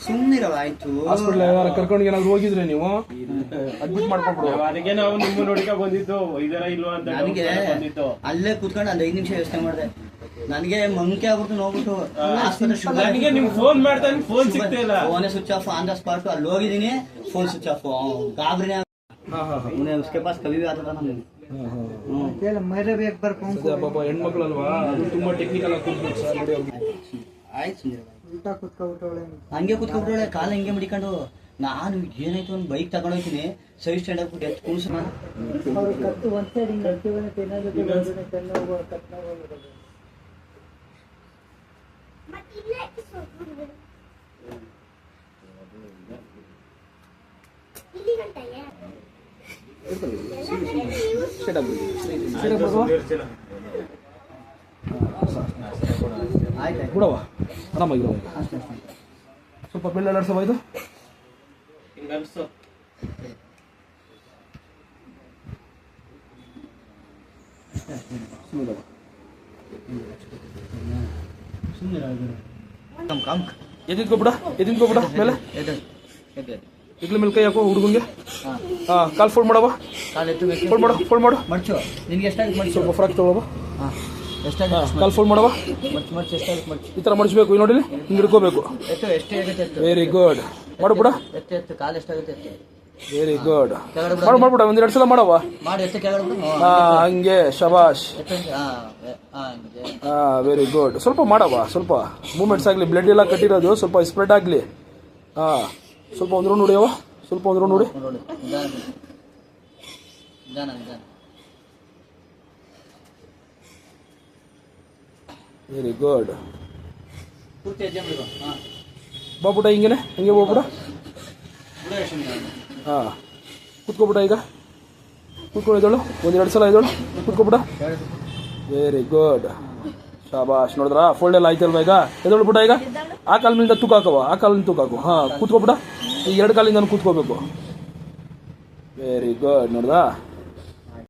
ಸುಮ್ಮನಿರವ ಆಯ್ತು. ಹಾಸ್ಪಿಟಲ್ ಕರ್ಕೊಂಡು ಏನಾದ್ರು ಹೋಗಿದ್ರೆ ನೀವು ಅಡ್ಮಿಟ್ ಮಾಡ್ಕೊಬಿಡು. ಅದಕ್ಕೆ ನಾವು ನಿಮ್ಮ ನೋಡಿಕ ಬಂದಿದ್ದು ಇದರ ಇಲ್ವಾ ಅಂತ. ನನಗೆ ಅಲ್ಲೇ ಕೂತ್ಕೊಂಡು ಒಂದು 5 ನಿಮಿಷ ಯೋಚನೆ ಮಾಡಿದೆ. ನನಗೆ ಮಂಕೆ ಆಗ್ಬಿಟ್ಟು ನೋಡ್ಬಿಟ್ಟು ನನಗೆ ನಿಮ್ಗೆ ಫೋನ್ ಮಾಡ್ತಾನೆ, ಫೋನ್ ಸಿಗ್ತಾ ಇಲ್ಲ. ಫೋನೇ switch off on the spot. ಅಲ್ಲಿ ಹೋಗಿದ್ದೀನಿ, ಫೋನ್ ಸ್ವಿಚ್ ಆಫ್. ಗಾಬರಿನೇ उसके पास कभी भी आता था ना. ಪಾಪ ಹೆಣ್ಮಕ್ಳಲ್ವಾ, ತುಂಬಾ ಟೆಕ್ನಿಕಲ್ ಆಗಿ ಕೂತ್ಬಿಟ್ಟು ಸರ್ ನೋಡಿ ಅವ್ರಿಗೆ. ಆಯ್ತು ಹಂಗೆ ಕೂತ್ಕೊಂಡ್ಬಿಟ್ಟವಳೆ, ಕಾಲ ಹಿಂಗೆ ಮಡಿಕೊಂಡು. ನಾನು ಏನಾಯ್ತು ಒಂದು ಬೈಕ್ ತಗೊಂಡೋಗ್ತೀನಿ, ಸೈಡ್ ಸ್ಟ್ಯಾಂಡ್ ಹಾಕ್ಬಿಟ್ಟು ಎತ್ತು ಕುಣಿಸ್ ಬಿಡವ ಆರಾಮಾಗಿರೋ. ಸ್ವಲ್ಪ ಬೆಳ್ಳ ಅಲ್ಲಾಡ್ಸವ, ಇದು ಎದಿನ್ಕೋಬಿಡ ಮೇಲೆ ಇಗ್ಲ ಮೇಲೆ ಕೈ ಹಾಕೋ ಹುಡುಗಂಗೆ. ಕಾಲ್ ಫೋಲ್ಡ್ ಮಾಡವ, ಫೋಲ್ಡ್ ಮಾಡು. ಮಡ್ಚು ನಿನ್ಗೆ ಎಷ್ಟಾಗುತ್ತೆ ಮಡ್ಚು. ಸ್ವಲ್ಪ ಫ್ರಾಕ್ ತೊಗೊಳವ. ಕಾಲ್ ಫೋಲ್ಡ್ ಮಾಡವ. ಈ ಥರ ಮಡಿಸ್ಬೇಕು, ನೋಡಿ ಹಿಂಗೆ ಹಿಡ್ಕೋಬೇಕು. Very good. ಮಾಡು ಬಿಡ. ಕಾಲು ಎಷ್ಟಾಗುತ್ತೆ. Very good. ಮಾಡ್ಬಿಡ, ಒಂದ್ 2 ಸಲ ಮಾಡವ. ಹಂಗೆ ಶಬಾಷ್. Very good. ಸ್ವಲ್ಪ ಮಾಡವ, ಸ್ವಲ್ಪ ಮೂಮೆಂಟ್ಸ್ ಆಗಲಿ. ಬ್ಲಡ್ ಎಲ್ಲ ಕಟ್ಟಿರೋದು ಸ್ವಲ್ಪ ಸ್ಪ್ರೆಡ್ ಆಗಲಿ. ಸ್ವಲ್ಪ ಒಂದು ರೌಂಡ್ ಹೊಡಿಯವ, ಸ್ವಲ್ಪ ಒಂದು ರೌಂಡ್ ನೋಡಿ. Very good. ಬಾಬುಟ ಹಿಂಗೇನೆ, ಹಿಂಗೆ ಹೋಗ್ಬಿಡ. ಕೂತ್ಕೊಬಿಡ. ಈಗ ಕೂತ್ಕೊಂಡು ಇದ್ದಳು, 1-2 ಸಲ ಇದ್ದಳು, ಕೂತ್ಕೊಬಿಡ. Very good. ಶಾಬಾಷ್. ನೋಡಿದ್ರಾ, ಫೋಲ್ಡ್ ಎಲ್ಲ ಆಯ್ತಲ್ವಾ? ಈಗ ಎದಳು ಬಿಡ. ಈಗ ಆ ಕಾಲಿನಿಂದ ತೂಕ ಹಾಕವ, ಆ ಕಾಲಿಂದ ತೂಕ ಹಾಕು. ಕೂತ್ಕೊಬಿಡ. ಈ 2 ಕಾಲಿಂದ ಕೂತ್ಕೋಬೇಕು. Very good. ನೋಡ್ದಾ.